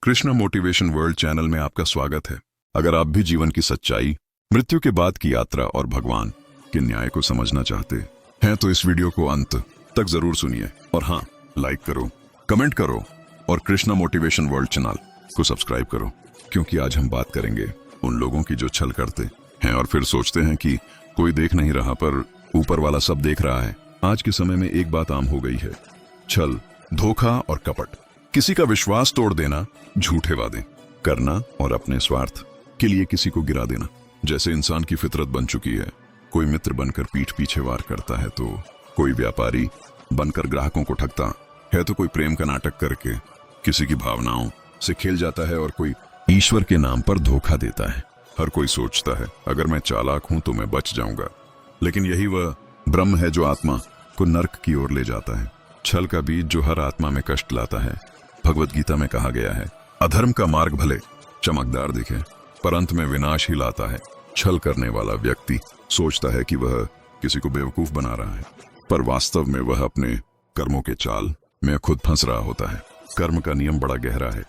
Krishna motivation world channel में आपका स्वागत है। अगर आप भी जीवन की सच्चाई, मृत्यु के बाद की यात्रा और भगवान के न्याय को समझना चाहते हैं तो इस वीडियो को अंत तक जरूर सुनिए। और हाँ, लाइक करो, कमेंट करो और कृष्णा मोटिवेशन वर्ल्ड चैनल को सब्सक्राइब करो, क्योंकि आज हम बात करेंगे उन लोगों की जो छल करते हैं और फिर सोचते हैं कि कोई देख नहीं रहा पर ऊपर वाला सब देख रहा है। आज के समय में एक बात आम हो गई है, छल, धोखा और कपट। किसी का विश्वास तोड़ देना, झूठे वादे करना और अपने स्वार्थ के लिए किसी को गिरा देना जैसे इंसान की फितरत बन चुकी है। कोई मित्र बनकर पीठ पीछे वार करता है तो कोई व्यापारी बनकर ग्राहकों को ठगता है, तो कोई प्रेम का नाटक करके किसी की भावनाओं से खेल जाता है और कोई ईश्वर के नाम पर धोखा देता है। हर कोई सोचता है अगर मैं चालाक हूं तो मैं बच जाऊंगा, लेकिन यही वह ब्रह्म है जो आत्मा को नर्क की ओर ले जाता है। छल का बीज जो हर आत्मा में कष्ट लाता है। भगवत गीता में कहा गया है, अधर्म का मार्ग भले चमकदार दिखे पर अंत में विनाश ही लाता है। छल करने वाला व्यक्ति सोचता है कि वह किसी को बेवकूफ बना रहा है, पर वास्तव में वह अपने कर्मों के चाल में खुद फंस रहा होता है। कर्म का नियम बड़ा गहरा है।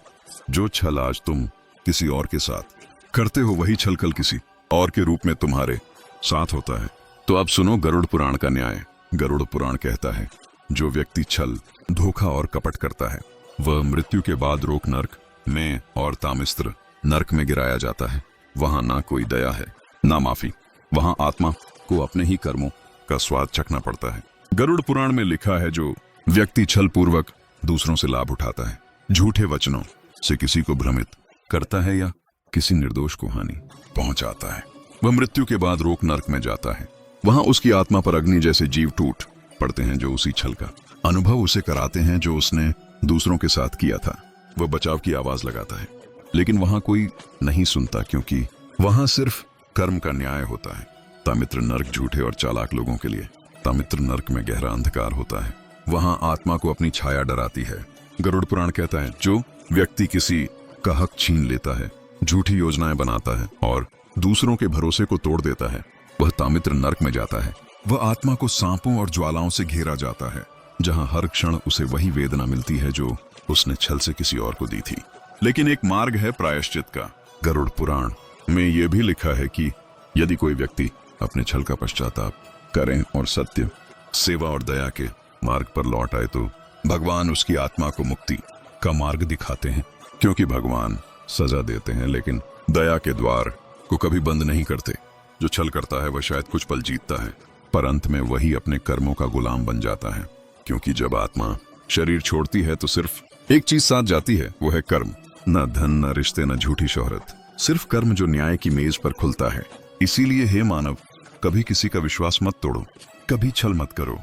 जो छल आज तुम किसी और के साथ करते हो, वही छल कल किसी और के रूप में तुम्हारे साथ होता है। तो अब सुनो गरुड़ पुराण का न्याय। गरुड़ पुराण कहता है, जो व्यक्ति छल, धोखा और कपट करता है वह मृत्यु के बाद लोक नर्क में और तामिस्त्र नर्क में गिराया जाता है। वहां ना कोई दया है, ना माफी। वहां आत्मा को अपने ही कर्मों का स्वाद चखना पड़ता है। गरुड़ पुराण में लिखा है, जो व्यक्ति छल पूर्वक दूसरों से लाभ उठाता है, झूठे वचनों से किसी को भ्रमित करता है या किसी निर्दोष को हानि पहुंचाता है, वह मृत्यु के बाद लोक नर्क में जाता है। वहां उसकी आत्मा पर अग्नि जैसे जीव टूट पड़ते हैं जो उसी छल का अनुभव उसे कराते हैं जो उसने दूसरों के साथ किया था। वह बचाव की आवाज लगाता है, लेकिन वहां कोई नहीं सुनता, क्योंकि वहां सिर्फ कर्म का न्याय होता है। तामित्र नर्क झूठे और चालाक लोगों के लिए। तामित्र नर्क में गहरा अंधकार होता है। वहां आत्मा को अपनी छाया डराती है। गरुड़ पुराण कहता है, जो व्यक्ति किसी का हक छीन लेता है, झूठी योजनाएं बनाता है और दूसरों के भरोसे को तोड़ देता है, वह तामित्र नर्क में जाता है। वह आत्मा को सांपों और ज्वालाओं से घेरा जाता है, जहां हर क्षण उसे वही वेदना मिलती है जो उसने छल से किसी और को दी थी। लेकिन एक मार्ग है प्रायश्चित का। गरुड़ पुराण में यह भी लिखा है कि यदि कोई व्यक्ति अपने छल का पश्चाताप करें और सत्य, सेवा और दया के मार्ग पर लौट आए तो भगवान उसकी आत्मा को मुक्ति का मार्ग दिखाते हैं। क्योंकि भगवान सजा देते हैं लेकिन दया के द्वार को कभी बंद नहीं करते। जो छल करता है वह शायद कुछ पल जीतता है, पर अंत में वही अपने कर्मों का गुलाम बन जाता है। क्योंकि जब आत्मा शरीर छोड़ती है तो सिर्फ एक चीज साथ जाती है, वो है कर्म। न धन, न रिश्ते, न झूठी शोहरत, सिर्फ कर्म जो न्याय की मेज पर खुलता है। इसीलिए हे मानव, कभी किसी का विश्वास मत तोड़ो, कभी छल मत करो,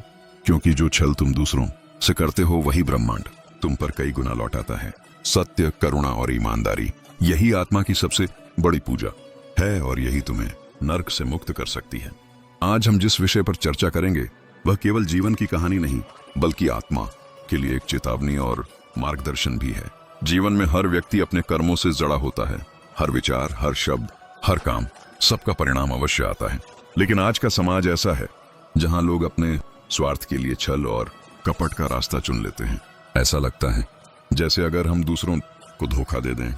क्योंकि जो छल तुम दूसरों से करते हो वही ब्रह्मांड तुम पर कई गुना लौटाता है। सत्य, करुणा और ईमानदारी, यही आत्मा की सबसे बड़ी पूजा है और यही तुम्हें नर्क से मुक्त कर सकती है। आज हम जिस विषय पर चर्चा करेंगे वह केवल जीवन की कहानी नहीं, बल्कि आत्मा के लिए एक चेतावनी और मार्गदर्शन भी है। जीवन में हर व्यक्ति अपने कर्मों से जड़ा होता है। हर विचार, हर शब्द, हर काम, सबका परिणाम अवश्य आता है। लेकिन आज का समाज ऐसा है जहां लोग अपने स्वार्थ के लिए छल और कपट का रास्ता चुन लेते हैं। ऐसा लगता है जैसे अगर हम दूसरों को धोखा दे दें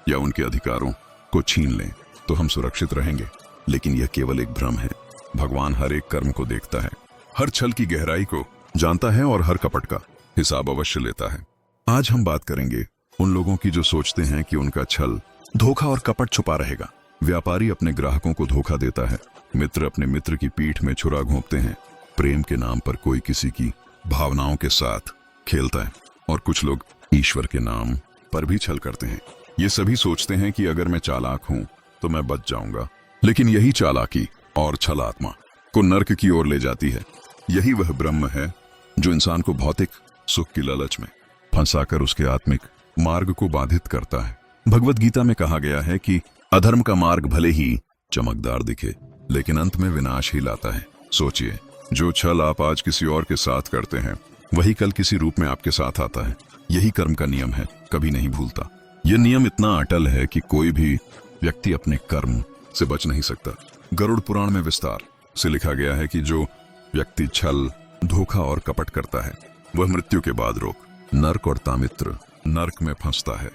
या उनके अधिकारों को छीन लें तो हम सुरक्षित रहेंगे, लेकिन यह केवल एक भ्रम है। भगवान हर एक कर्म को देखता है, हर छल की गहराई को जानता है और हर कपट का हिसाब अवश्य लेता है। आज हम बात करेंगे उन लोगों की जो सोचते हैं कि उनका छल, धोखा और कपट छुपा रहेगा। व्यापारी अपने ग्राहकों को धोखा देता है, मित्र अपने मित्र की पीठ में छुरा घोंपते हैं, प्रेम के नाम पर कोई किसी की भावनाओं के साथ खेलता है और कुछ लोग ईश्वर के नाम पर भी छल करते हैं। ये सभी सोचते हैं कि अगर मैं चालाक हूं तो मैं बच जाऊंगा, लेकिन यही चालाकी और छल आत्मा को नर्क की ओर ले जाती है। यही वह ब्रह्म है जो इंसान को भौतिक सुख की लालच में फंसाकर उसके आत्मिक मार्ग को बाधित करता है। भगवत गीता में कहा गया है कि अधर्म का मार्ग भले ही चमकदार दिखे, लेकिन अंत में विनाश ही लाता है। सोचिए, जो छल आप आज किसी और के साथ करते हैं वही कल किसी रूप में आपके साथ आता है। यही कर्म का नियम है, कभी नहीं भूलता। यह नियम इतना अटल है कि कोई भी व्यक्ति अपने कर्म से बच नहीं सकता। गरुड़ पुराण में विस्तार से लिखा गया है कि जो व्यक्ति छल, धोखा और कपट करता है वह मृत्यु के बाद लोक नर्क और तामित्र नर्क में फंसता है।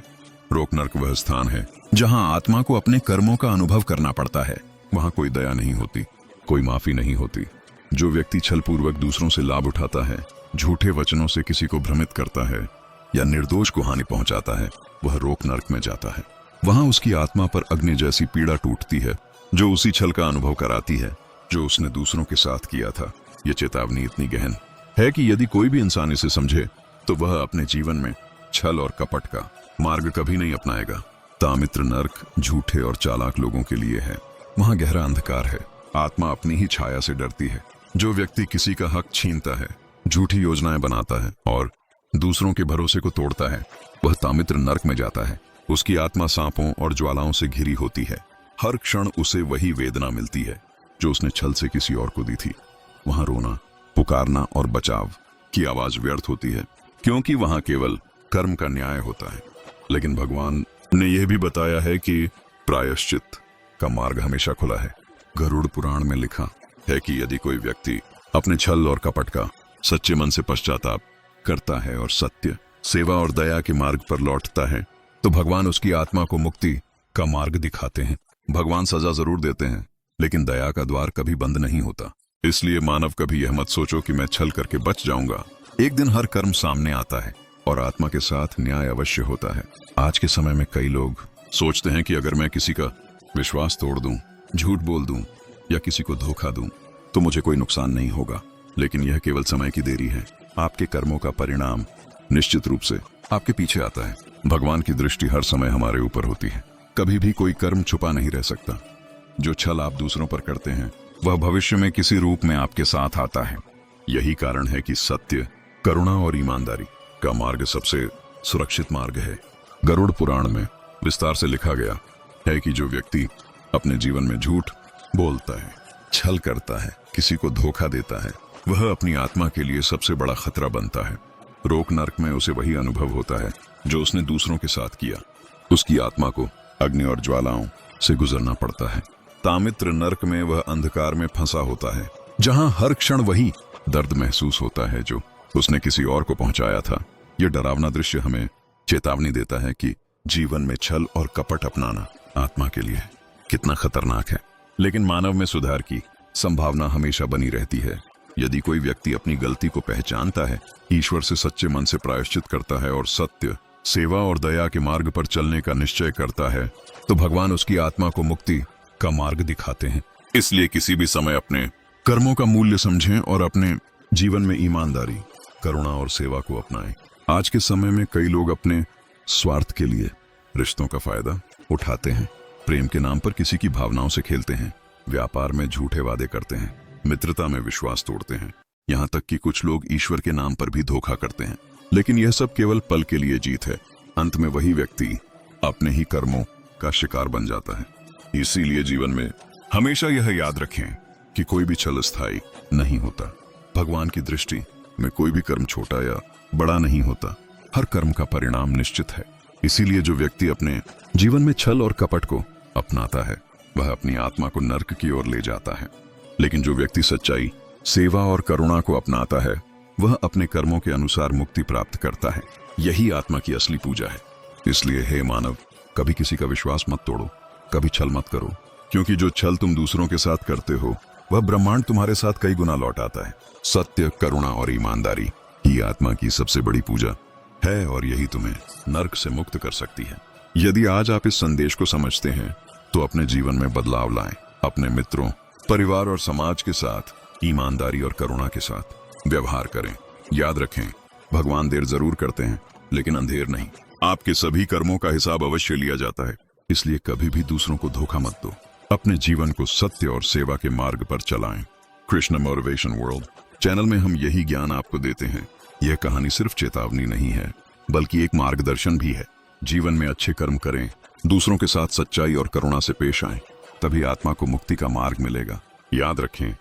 रोक नर्क वह स्थान है जहां आत्मा को अपने कर्मों का अनुभव करना पड़ता है। वहां कोई दया नहीं होती, कोई माफी नहीं होती। जो व्यक्ति छलपूर्वक दूसरों से लाभ उठाता है, झूठे वचनों से किसी को भ्रमित करता है या निर्दोष को हानि पहुंचाता है, वह रोक नर्क में जाता है। वहां उसकी आत्मा पर अग्नि जैसी पीड़ा टूटती है जो उसी छल का अनुभव कराती है जो उसने दूसरों के साथ किया था। यह चेतावनी इतनी गहन है कि यदि कोई भी इंसान इसे समझे तो वह अपने जीवन में छल और कपट का मार्ग कभी नहीं अपनाएगा। तामित्र नर्क झूठे और चालाक लोगों के लिए है। वहां गहरा अंधकार है, आत्मा अपनी ही छाया से डरती है। जो व्यक्ति किसी का हक छीनता है, झूठी योजनाएं बनाता है और दूसरों के भरोसे को तोड़ता है, वह तामित्र नर्क में जाता है। उसकी आत्मा सांपों और ज्वालाओं से घिरी होती है। हर क्षण उसे वही वेदना मिलती है जो उसने छल से किसी और को दी थी। वहां रोना, पुकारना और बचाव की आवाज व्यर्थ होती है, क्योंकि वहां केवल कर्म का न्याय होता है। लेकिन भगवान ने यह भी बताया है कि प्रायश्चित का मार्ग हमेशा खुला है। गरुड़ पुराण में लिखा है कि यदि कोई व्यक्ति अपने छल और कपट का सच्चे मन से पश्चाताप करता है और सत्य, सेवा और दया के मार्ग पर लौटता है तो भगवान उसकी आत्मा को मुक्ति का मार्ग दिखाते हैं। भगवान सजा जरूर देते हैं, लेकिन दया का द्वार कभी बंद नहीं होता। इसलिए मानव कभी यह मत सोचो कि मैं छल करके बच जाऊंगा। एक दिन हर कर्म सामने आता है और आत्मा के साथ न्याय अवश्य होता है। आज के समय में कई लोग सोचते हैं कि अगर मैं किसी का विश्वास तोड़ दूं, झूठ बोल दूं या किसी को धोखा दूं तो मुझे कोई नुकसान नहीं होगा। लेकिन यह केवल समय की देरी है। आपके कर्मों का परिणाम निश्चित रूप से आपके पीछे आता है। भगवान की दृष्टि हर समय हमारे ऊपर होती है। कभी भी कोई कर्म छुपा नहीं रह सकता। जो छल आप दूसरों पर करते हैं वह भविष्य में किसी रूप में आपके साथ आता है। यही कारण है कि सत्य, करुणा और ईमानदारी का मार्ग सबसे सुरक्षित मार्ग है। गरुड़ पुराण में विस्तार से लिखा गया है कि जो व्यक्ति अपने जीवन में झूठ बोलता है, छल करता है, किसी को धोखा देता है, वह अपनी आत्मा के लिए सबसे बड़ा खतरा बनता है। रोक नर्क में उसे वही अनुभव होता है जो उसने दूसरों के साथ किया। उसकी आत्मा को अग्नि और ज्वालाओं से गुजरना पड़ता है। तामित्र नर्क में वह अंधकार में फंसा होता है, जहां हर क्षण वही दर्द महसूस होता है जो उसने किसी और को पहुंचाया था। यह डरावना दृश्य हमें चेतावनी देता है कि जीवन में छल और कपट अपनाना आत्मा के लिए कितना खतरनाक है। लेकिन मानव में सुधार की संभावना हमेशा बनी रहती है। यदि कोई व्यक्ति अपनी गलती को पहचानता है, ईश्वर से सच्चे मन से प्रायश्चित करता है और सत्य, सेवा और दया के मार्ग पर चलने का निश्चय करता है, तो भगवान उसकी आत्मा को मुक्ति का मार्ग दिखाते हैं। इसलिए किसी भी समय अपने कर्मों का मूल्य समझें और अपने जीवन में ईमानदारी, करुणा और सेवा को अपनाएं। आज के समय में कई लोग अपने स्वार्थ के लिए रिश्तों का फायदा उठाते हैं, प्रेम के नाम पर किसी की भावनाओं से खेलते हैं, व्यापार में झूठे वादे करते हैं, मित्रता में विश्वास तोड़ते हैं, यहाँ तक कि कुछ लोग ईश्वर के नाम पर भी धोखा करते हैं। लेकिन यह सब केवल पल के लिए जीत है। अंत में वही व्यक्ति अपने ही कर्मों का शिकार बन जाता है। इसीलिए जीवन में हमेशा यह याद रखें कि कोई भी छल स्थायी नहीं होता। भगवान की दृष्टि में कोई भी कर्म छोटा या बड़ा नहीं होता। हर कर्म का परिणाम निश्चित है। इसीलिए जो व्यक्ति अपने जीवन में छल और कपट को अपनाता है वह अपनी आत्मा को नर्क की ओर ले जाता है। लेकिन जो व्यक्ति सच्चाई, सेवा और करुणा को अपनाता है वह अपने कर्मों के अनुसार मुक्ति प्राप्त करता है। यही आत्मा की असली पूजा है। इसलिए हे मानव, कभी किसी का विश्वास मत तोड़ो, कभी छल मत करो, क्योंकि जो छल तुम दूसरों के साथ करते हो वह ब्रह्मांड तुम्हारे साथ कई गुना लौट आता है। सत्य, करुणा और ईमानदारी ही आत्मा की सबसे बड़ी पूजा है और यही तुम्हें नर्क से मुक्त कर सकती है। यदि आज आप इस संदेश को समझते हैं तो अपने जीवन में बदलाव लाएं। अपने मित्रों, परिवार और समाज के साथ ईमानदारी और करुणा के साथ व्यवहार करें। याद रखें, भगवान देर जरूर करते हैं लेकिन अंधेर नहीं। आपके सभी कर्मों का हिसाब अवश्य लिया जाता है। इसलिए कभी भी दूसरों को धोखा मत दो। अपने जीवन को सत्य और सेवा के मार्ग पर चलाएं। कृष्ण मोटिवेशन वर्ल्ड चैनल में हम यही ज्ञान आपको देते हैं। यह कहानी सिर्फ चेतावनी नहीं है बल्कि एक मार्गदर्शन भी है। जीवन में अच्छे कर्म करें, दूसरों के साथ सच्चाई और करुणा से पेश आएं, तभी आत्मा को मुक्ति का मार्ग मिलेगा। याद रखें,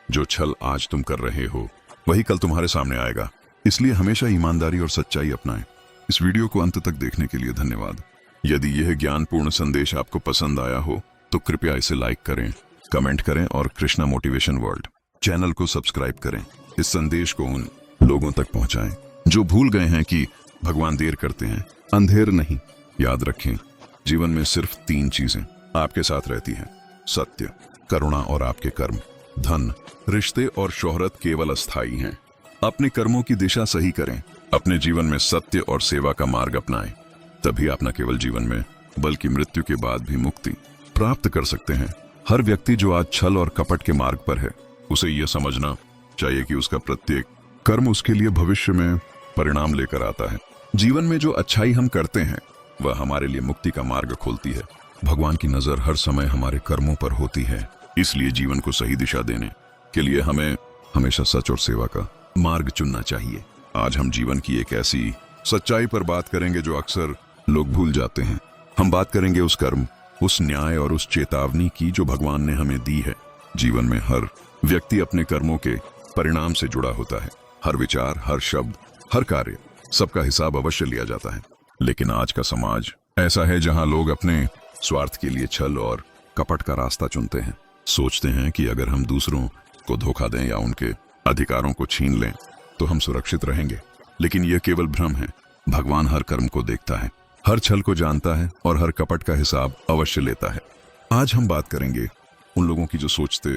जो छल आज तुम कर रहे हो वही कल तुम्हारे सामने आएगा। इसलिए हमेशा ईमानदारी और सच्चाई अपनाएं। इस वीडियो को अंत तक देखने के लिए धन्यवाद। यदि यह ज्ञानपूर्ण संदेश आपको पसंद आया हो तो कृपया इसे लाइक करें, कमेंट करें और कृष्णा मोटिवेशन वर्ल्ड चैनल को सब्सक्राइब करें। इस संदेश को उन लोगों तक पहुंचाएं जो भूल गए हैं कि भगवान देर करते हैं, अंधेर नहीं। याद रखें, जीवन में सिर्फ 3 चीजें आपके साथ रहती हैं: सत्य, करुणा और आपके कर्म। धन, रिश्ते और शोहरत केवल अस्थायी हैं। अपने कर्मों की दिशा सही करें, अपने जीवन में सत्य और सेवा का मार्ग अपनाएं। तभी आप न केवल जीवन में बल्कि मृत्यु के बाद भी मुक्ति प्राप्त कर सकते हैं। हर व्यक्ति जो आज छल और कपट के मार्ग पर है, उसे यह समझना चाहिए कि उसका प्रत्येक कर्म उसके लिए भविष्य में परिणाम लेकर आता है। जीवन में जो अच्छाई हम करते हैं वह हमारे लिए मुक्ति का मार्ग खोलती है। भगवान की नजर हर समय हमारे कर्मों पर होती है, इसलिए जीवन को सही दिशा देने के लिए हमें हमेशा सच और सेवा का मार्ग चुनना चाहिए। आज हम जीवन की एक ऐसी सच्चाई पर बात करेंगे जो अक्सर लोग भूल जाते हैं। हम बात करेंगे उस कर्म, उस न्याय और उस चेतावनी की जो भगवान ने हमें दी है। जीवन में हर व्यक्ति अपने कर्मों के परिणाम से जुड़ा होता है। हर विचार, हर शब्द, हर कार्य, सबका हिसाब अवश्य लिया जाता है। लेकिन आज का समाज ऐसा है जहां लोग अपने स्वार्थ के लिए छल और कपट का रास्ता चुनते हैं। सोचते हैं कि अगर हम दूसरों को धोखा दें या उनके अधिकारों को छीन लें तो हम सुरक्षित रहेंगे, लेकिन यह केवल भ्रम है। भगवान हर कर्म को देखता है, हर छल को जानता है और हर कपट का हिसाब अवश्य लेता है। आज हम बात करेंगे उन लोगों की जो सोचते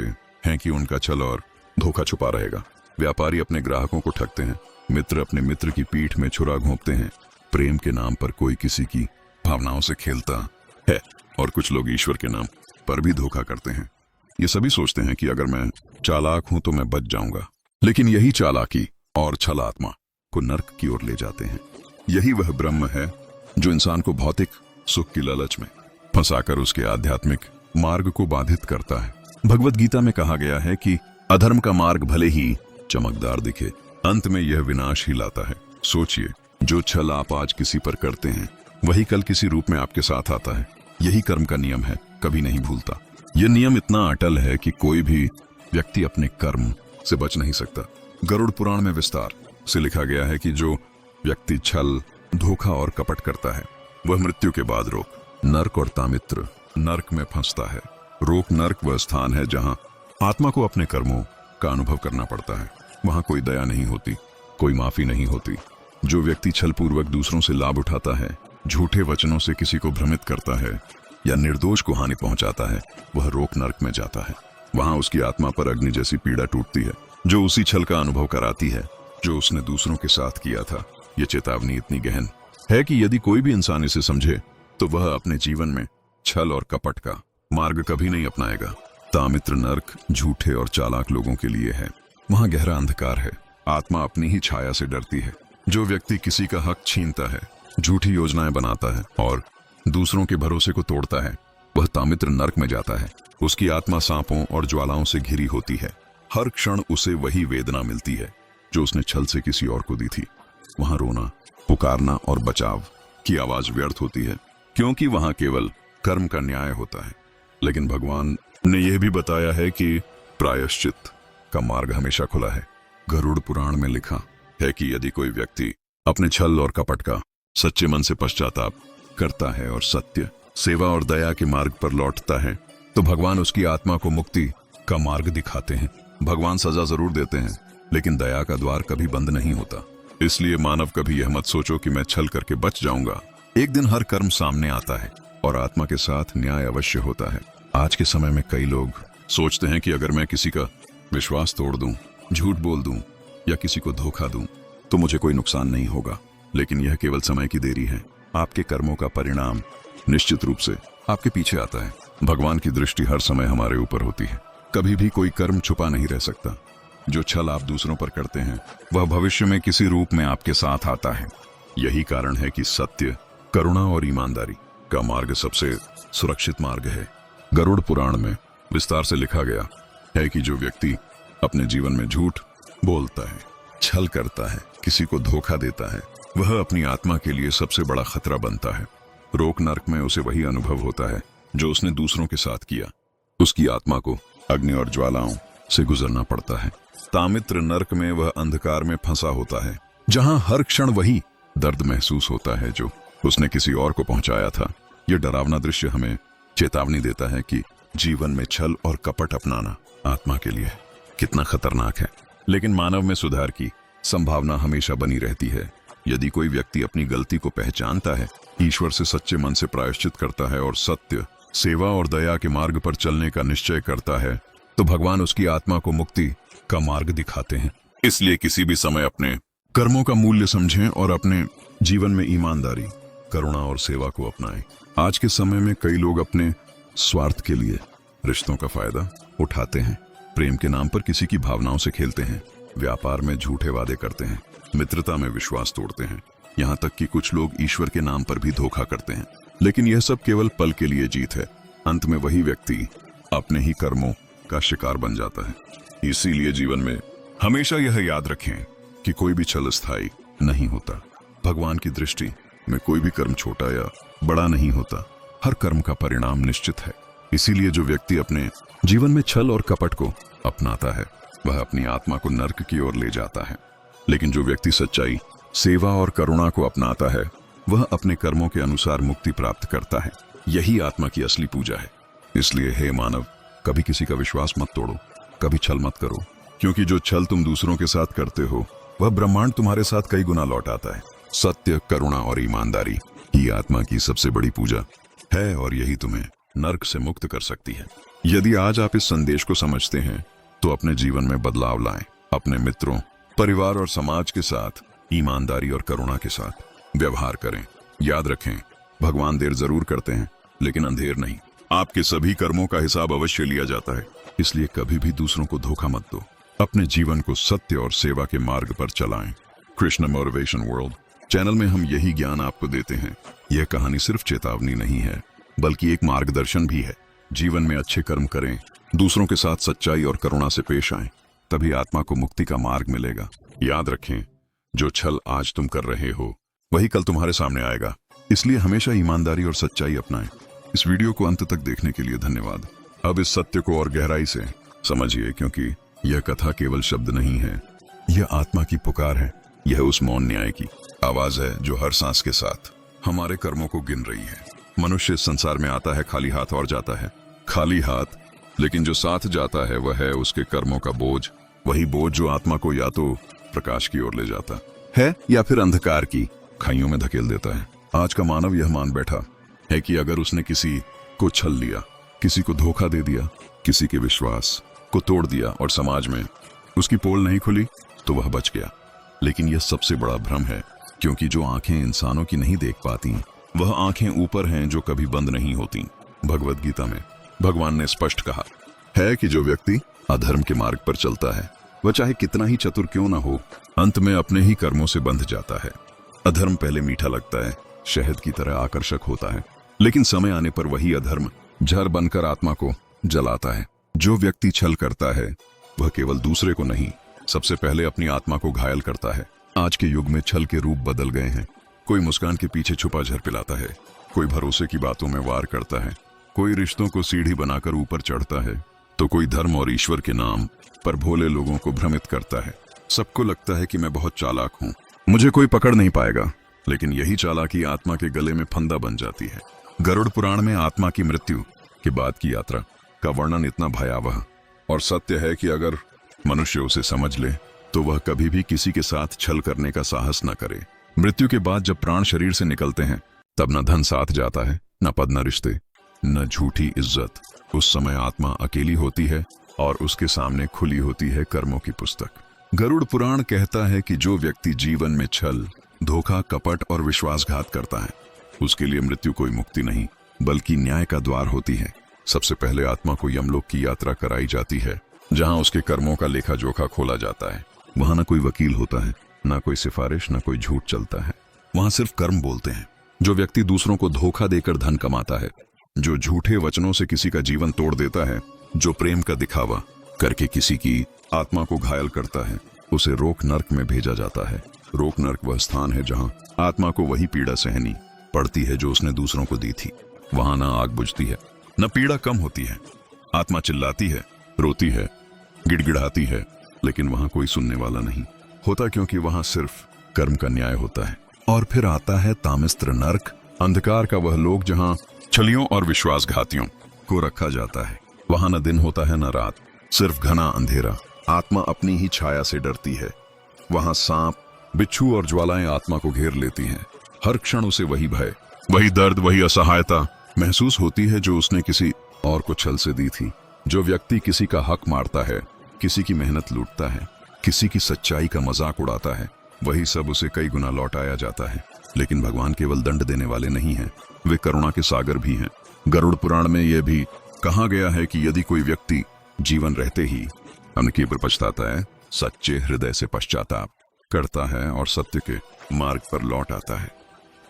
हैं कि उनका छल और धोखा छुपा रहेगा। व्यापारी अपने ग्राहकों को ठगते हैं, मित्र अपने मित्र की पीठ में छुरा घोंपते हैं, प्रेम के नाम पर कोई किसी की भावनाओं से खेलता है और कुछ लोग ईश्वर के नाम पर भी धोखा करते हैं। ये सभी सोचते हैं कि अगर मैं चालाक हूं तो मैं बच जाऊंगा, लेकिन यही चालाकी और छल आत्मा को नर्क की ओर ले जाते हैं। यही वह ब्रह्म है जो इंसान को भौतिक सुख की लालच में फंसाकर उसके आध्यात्मिक मार्ग को बाधित करता है। भगवत गीता में कहा गया है कि अधर्म का मार्ग भले ही चमकदार दिखे, अंत में यह विनाश ही लाता है। सोचिए, जो छल आप आज किसी पर करते हैं वही कल किसी रूप में आपके साथ आता है। यही कर्म का नियम है, कभी नहीं भूलता। यह नियम इतना अटल है कि कोई भी व्यक्ति अपने कर्म से बच नहीं सकता। गरुड़ पुराण में विस्तार से लिखा गया है कि जो व्यक्ति छल, धोखा और कपट करता है वह मृत्यु के बाद रोक, नरक और तामित्र नरक में फंसता है। रोक नरक वह स्थान है जहां आत्मा को अपने कर्मों का अनुभव करना पड़ता है। वहां कोई दया नहीं होती, कोई माफी नहीं होती। जो व्यक्ति छल पूर्वक दूसरों से लाभ उठाता है, झूठे वचनों से किसी को भ्रमित करता है या निर्दोष को हानि पहुंचाता है, वह रोक नरक में जाता है। वहां उसकी आत्मा पर अग्नि जैसी पीड़ा टूटती है जो उसी छल का अनुभव कराती है जो उसने दूसरों के साथ किया था। यह चेतावनी इतनी गहन है कि यदि कोई भी इंसान इसे समझे तो वह अपने जीवन में छल और कपट का मार्ग कभी नहीं अपनाएगा। तामित्र नरक झूठे और चालाक लोगों के लिए है। वहां गहरा अंधकार है, आत्मा अपनी ही छाया से डरती है। जो व्यक्ति किसी का हक छीनता है, झूठी योजनाएं बनाता है और दूसरों के भरोसे को तोड़ता है, वह तामित्र नरक में जाता है। उसकी आत्मा सांपों और ज्वालाओं से घिरी होती है। हर क्षण उसे वही वेदना मिलती है जो उसने छल से किसी और को दी थी। वहां रोना, पुकारना और बचाव की आवाज व्यर्थ होती है, क्योंकि वहां केवल कर्म का न्याय होता है। लेकिन भगवान ने यह भी बताया है कि प्रायश्चित का मार्ग हमेशा खुला है। गरुड़ पुराण में लिखा है कि यदि कोई व्यक्ति अपने छल और कपट का सच्चे मन से पश्चाताप करता है और सत्य, सेवा और दया के मार्ग पर लौटता है तो भगवान उसकी आत्मा को मुक्ति का मार्ग दिखाते हैं। भगवान सजा जरूर देते हैं, लेकिन दया का द्वार कभी बंद नहीं होता। इसलिए मानव कभी यह मत सोचो कि मैं छल करके बच जाऊंगा। एक दिन हर कर्म सामने आता है और आत्मा के साथ न्याय अवश्य होता है। आज के समय में कई लोग सोचते हैं कि अगर मैं किसी का विश्वास तोड़ दूं, झूठ बोल दूं या किसी को धोखा दूं तो मुझे कोई नुकसान नहीं होगा। लेकिन यह केवल समय की देरी है। आपके कर्मों का परिणाम निश्चित रूप से आपके पीछे आता है। भगवान की दृष्टि हर समय हमारे ऊपर होती है। कभी भी कोई कर्म छुपा नहीं रह सकता। जो छल आप दूसरों पर करते हैं वह भविष्य में किसी रूप में आपके साथ आता है। यही कारण है कि सत्य, करुणा और ईमानदारी का मार्ग सबसे सुरक्षित मार्ग है। गरुड़ पुराण में विस्तार से लिखा गया है कि जो व्यक्ति अपने जीवन में झूठ बोलता है, छल करता है, किसी को धोखा देता है, वह अपनी आत्मा के लिए सबसे बड़ा खतरा बनता है। रोक नरक में उसे वही अनुभव होता है जो उसने दूसरों के साथ किया। उसकी आत्मा को अग्नि और ज्वालाओं से गुजरना पड़ता है। तामित्र नरक में वह अंधकार में फंसा होता है, जहां हर क्षण वही दर्द महसूस होता है जो उसने किसी और को पहुंचाया था। यह डरावना दृश्य हमें चेतावनी देता है कि जीवन में छल और कपट अपनाना आत्मा के लिए कितना खतरनाक है। लेकिन मानव में सुधार की संभावना हमेशा बनी रहती है। यदि कोई व्यक्ति अपनी गलती को पहचानता है, ईश्वर से सच्चे मन से प्रायश्चित करता है और सत्य, सेवा और दया के मार्ग पर चलने का निश्चय करता है, तो भगवान उसकी आत्मा को मुक्ति का मार्ग दिखाते हैं। इसलिए किसी भी समय अपने कर्मों का मूल्य समझें और अपने जीवन में ईमानदारी, करुणा और सेवा को अपनाएं। आज के समय में कई लोग अपने स्वार्थ के लिए रिश्तों का फायदा उठाते हैं, प्रेम के नाम पर किसी की भावनाओं से खेलते हैं, व्यापार में झूठे वादे करते हैं, मित्रता में विश्वास तोड़ते हैं, यहाँ तक कि कुछ लोग ईश्वर के नाम पर भी धोखा करते हैं। लेकिन यह सब केवल पल के लिए जीत है। अंत में वही व्यक्ति अपने ही कर्मों का शिकार बन जाता है। इसीलिए जीवन में हमेशा यह याद रखें कि कोई भी छल स्थायी नहीं होता। भगवान की दृष्टि में कोई भी कर्म छोटा या बड़ा नहीं होता, हर कर्म का परिणाम निश्चित है। इसीलिए जो व्यक्ति अपने जीवन में छल और कपट को अपनाता है, वह अपनी आत्मा को नर्क की ओर ले जाता है। लेकिन जो व्यक्ति सच्चाई, सेवा और करुणा को अपनाता है, वह अपने कर्मों के अनुसार मुक्ति प्राप्त करता है। यही आत्मा की असली पूजा है। इसलिए हे मानव, कभी किसी का विश्वास मत तोड़ो, कभी छल मत करो, क्योंकि जो छल तुम दूसरों के साथ करते हो, वह ब्रह्मांड तुम्हारे साथ कई गुना लौट आता है। सत्य, करुणा और ईमानदारी ही आत्मा की सबसे बड़ी पूजा है और यही तुम्हें नर्क से मुक्त कर सकती है। यदि आज आप इस संदेश को समझते हैं, तो अपने जीवन में बदलाव लाएं। अपने मित्रों, परिवार और समाज के साथ ईमानदारी और करुणा के साथ व्यवहार करें। याद रखें, भगवान देर जरूर करते हैं, लेकिन अंधेर नहीं। आपके सभी कर्मों का हिसाब अवश्य लिया जाता है। इसलिए कभी भी दूसरों को धोखा मत दो। अपने जीवन को सत्य और सेवा के मार्ग पर चलाएं। कृष्ण मोटिवेशन वर्ल्ड चैनल में हम यही ज्ञान आपको देते हैं। यह कहानी सिर्फ चेतावनी नहीं है, बल्कि एक मार्गदर्शन भी है। जीवन में अच्छे कर्म करें, दूसरों के साथ सच्चाई और करुणा से पेश आएं, तभी आत्मा को मुक्ति का मार्ग मिलेगा। याद रखें, जो छल आज तुम कर रहे हो, वही कल तुम्हारे सामने आएगा। इसलिए हमेशा ईमानदारी और सच्चाई अपनाएं। इस वीडियो को अंत तक देखने के लिए धन्यवाद। अब इस सत्य को और गहराई से समझिए, क्योंकि यह कथा केवल शब्द नहीं है, यह आत्मा की पुकार है। यह उस मौन न्याय की आवाज है जो हर सांस के साथ हमारे कर्मों को गिन रही है। मनुष्य इस संसार में आता है खाली हाथ और जाता है खाली हाथ, लेकिन जो साथ जाता है वह है उसके कर्मों का बोझ। वही बोझ जो आत्मा को या तो प्रकाश की ओर ले जाता है या फिर अंधकार की खाइयों में धकेल देता है। आज का मानव यह मान बैठा है कि अगर उसने किसी को छल लिया, किसी को धोखा दे दिया, किसी के विश्वास को तोड़ दिया और समाज में उसकी पोल नहीं खुली, तो वह बच गया। लेकिन यह सबसे बड़ा भ्रम है, क्योंकि जो आंखें इंसानों की नहीं देख पाती, वह आंखें ऊपर हैं जो कभी बंद नहीं होती। भगवद गीता में भगवान ने स्पष्ट कहा है कि जो व्यक्ति अधर्म के मार्ग पर चलता है, वह चाहे कितना ही चतुर क्यों ना हो, अंत में अपने ही कर्मों से बंध जाता है। अधर्म पहले मीठा लगता है, शहद की तरह आकर्षक होता है, लेकिन समय आने पर वही अधर्म जहर बनकर आत्मा को जलाता है। जो व्यक्ति छल करता है, वह केवल दूसरे को नहीं, सबसे पहले अपनी आत्मा को घायल करता है। आज के युग में छल के रूप बदल गए हैं। कोई मुस्कान के पीछे छुपा जहर पिलाता है, कोई भरोसे की बातों में वार करता है, कोई रिश्तों को सीढ़ी बनाकर ऊपर चढ़ता है, तो कोई धर्म और ईश्वर के नाम पर भोले लोगों को भ्रमित करता है। सबको लगता है कि मैं बहुत चालाक हूँ, मुझे कोई पकड़ नहीं पाएगा, लेकिन यही चालाकी आत्मा के गले में फंदा बन जाती है। गरुड़ पुराण में आत्मा की मृत्यु के बाद की यात्रा का वर्णन इतना भयावह और सत्य है कि अगर मनुष्य उसे समझ ले, तो वह कभी भी किसी के साथ छल करने का साहस न करे। मृत्यु के बाद जब प्राण शरीर से निकलते हैं, तब न धन साथ जाता है, न पद, न रिश्ते, न झूठी इज्जत। उस समय आत्मा अकेली होती है और उसके सामने खुली होती है कर्मों की पुस्तक। गरुड़ पुराण कहता है कि जो व्यक्ति जीवन में छल, धोखा, कपट और विश्वासघात करता है, उसके लिए मृत्यु कोई मुक्ति नहीं, बल्कि न्याय का द्वार होती है। सबसे पहले आत्मा को यमलोक की यात्रा कराई जाती है, जहां उसके कर्मों का लेखा जोखा खोला जाता है। वहां न कोई वकील होता है, न कोई सिफारिश, न कोई झूठ चलता है। वहां सिर्फ कर्म बोलते हैं। जो व्यक्ति दूसरों को धोखा देकर धन कमाता है, जो झूठे वचनों से किसी का जीवन तोड़ देता है, जो प्रेम का दिखावा करके किसी की आत्मा को घायल करता है, उसे रोक नर्क में भेजा जाता है। रोक नर्क वह स्थान है जहां आत्मा को वही पीड़ा सहनी पड़ती है जो उसने दूसरों को दी थी। वहां न आग बुझती है, न पीड़ा कम होती है। आत्मा चिल्लाती है, रोती है, गिड़गिड़ाती है, लेकिन वहां कोई सुनने वाला नहीं होता, क्योंकि वहां सिर्फ कर्म का न्याय होता है। और फिर आता है तामिस्त्र नर्क, अंधकार का वह लोक जहां छलियों और विश्वासघातियों को रखा जाता है। वहां न दिन होता है न रात, सिर्फ घना अंधेरा। आत्मा अपनी ही छाया से डरती है। वहां सांप, बिच्छू और ज्वालाएं आत्मा को घेर लेती हैं। हर क्षण उसे वही भय, वही दर्द, वही असहायता महसूस होती है जो उसने किसी और को छल से दी थी। जो व्यक्ति किसी का हक मारता है, किसी की मेहनत लूटता है, किसी की सच्चाई का मजाक उड़ाता है, वही सब उसे कई गुना लौटाया जाता है। लेकिन भगवान केवल दंड देने वाले नहीं हैं, वे करुणा के सागर भी हैं। गरुड़ पुराण में यह भी कहा गया है कि यदि कोई व्यक्ति जीवन रहते ही अन्न की पर पछताता है, सच्चे हृदय से पश्चाताप करता है और सत्य के मार्ग पर लौट आता है,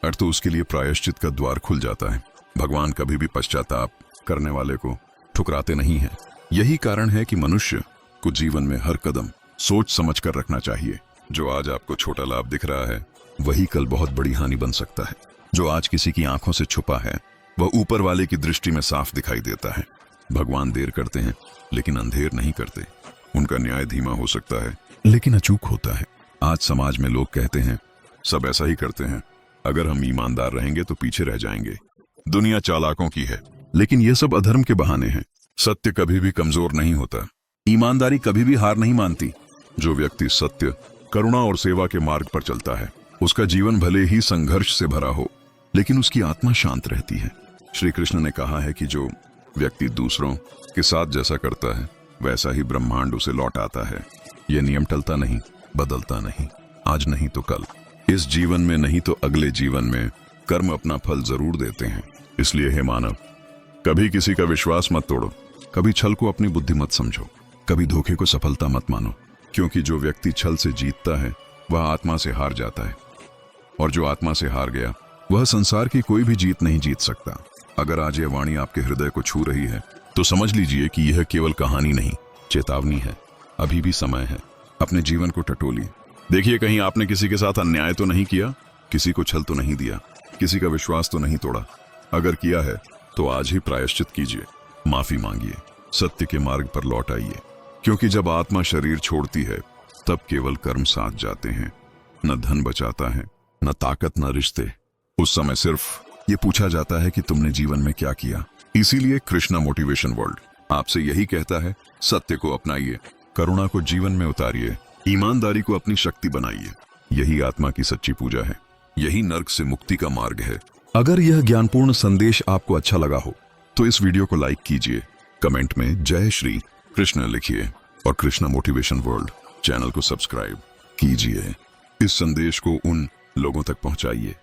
अर्थ तो उसके लिए प्रायश्चित का द्वार खुल जाता है। भगवान कभी भी पश्चाताप करने वाले को ठुकराते नहीं हैं। यही कारण है कि मनुष्य को जीवन में हर कदम सोच समझ कर रखना चाहिए। जो आज आपको छोटा लाभ दिख रहा है, वही कल बहुत बड़ी हानि बन सकता है। जो आज किसी की आंखों से छुपा है, वह ऊपर वाले की दृष्टि में साफ दिखाई देता है। भगवान देर करते हैं लेकिन अंधेर नहीं करते। उनका न्याय धीमा हो सकता है लेकिन अचूक होता है। आज समाज में लोग कहते हैं सब ऐसा ही करते हैं, अगर हम ईमानदार रहेंगे तो पीछे रह जाएंगे। दुनिया चालाकों की है, लेकिन ये सब अधर्म के बहाने हैं। सत्य कभी भी कमजोर नहीं होता, ईमानदारी कभी भी हार नहीं मानती। जो व्यक्ति सत्य, करुणा और सेवा के मार्ग पर चलता है, उसका जीवन भले ही संघर्ष से भरा हो, लेकिन उसकी आत्मा शांत रहती है। श्री कृष्ण ने कहा है कि जो व्यक्ति दूसरों के साथ जैसा करता है, वैसा ही ब्रह्मांड उसे लौट आता है। यह नियम टलता नहीं, बदलता नहीं। आज नहीं तो कल, इस जीवन में नहीं तो अगले जीवन में कर्म अपना फल जरूर देते हैं। इसलिए हे मानव, कभी किसी का विश्वास मत तोड़ो, कभी छल को अपनी बुद्धि मत समझो, कभी धोखे को सफलता मत मानो। क्योंकि जो व्यक्ति छल से जीतता है, वह आत्मा से हार जाता है, और जो आत्मा से हार गया, वह संसार की कोई भी जीत नहीं जीत सकता। अगर आज यह वाणी आपके हृदय को छू रही है, तो समझ लीजिए कि यह केवल कहानी नहीं, चेतावनी है। अभी भी समय है, अपने जीवन को टटोलिए। देखिए, कहीं आपने किसी के साथ अन्याय तो नहीं किया, किसी को छल तो नहीं दिया, किसी का विश्वास तो नहीं तोड़ा। अगर किया है तो आज ही प्रायश्चित कीजिए, माफी मांगिए, सत्य के मार्ग पर लौट आइए। क्योंकि जब आत्मा शरीर छोड़ती है, तब केवल कर्म साथ जाते हैं। न धन बचाता है, न ताकत, न रिश्ते। उस समय सिर्फ ये पूछा जाता है कि तुमने जीवन में क्या किया। इसीलिए कृष्णा मोटिवेशन वर्ल्ड आपसे यही कहता है, सत्य को अपनाइए, करुणा को जीवन में उतारिए, ईमानदारी को अपनी शक्ति बनाइए। यही आत्मा की सच्ची पूजा है, यही नर्क से मुक्ति का मार्ग है। अगर यह ज्ञानपूर्ण संदेश आपको अच्छा लगा हो तो इस वीडियो को लाइक कीजिए, कमेंट में जय श्री कृष्ण लिखिए और कृष्णा मोटिवेशन वर्ल्ड चैनल को सब्सक्राइब कीजिए। इस संदेश को उन लोगों तक पहुंचाइए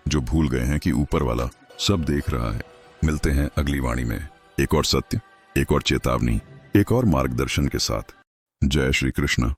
जो भूल गए हैं कि ऊपर वाला सब देख रहा है। मिलते हैं अगली वाणी में एक और सत्य, एक और चेतावनी, एक और मार्गदर्शन के साथ। जय श्री कृष्ण।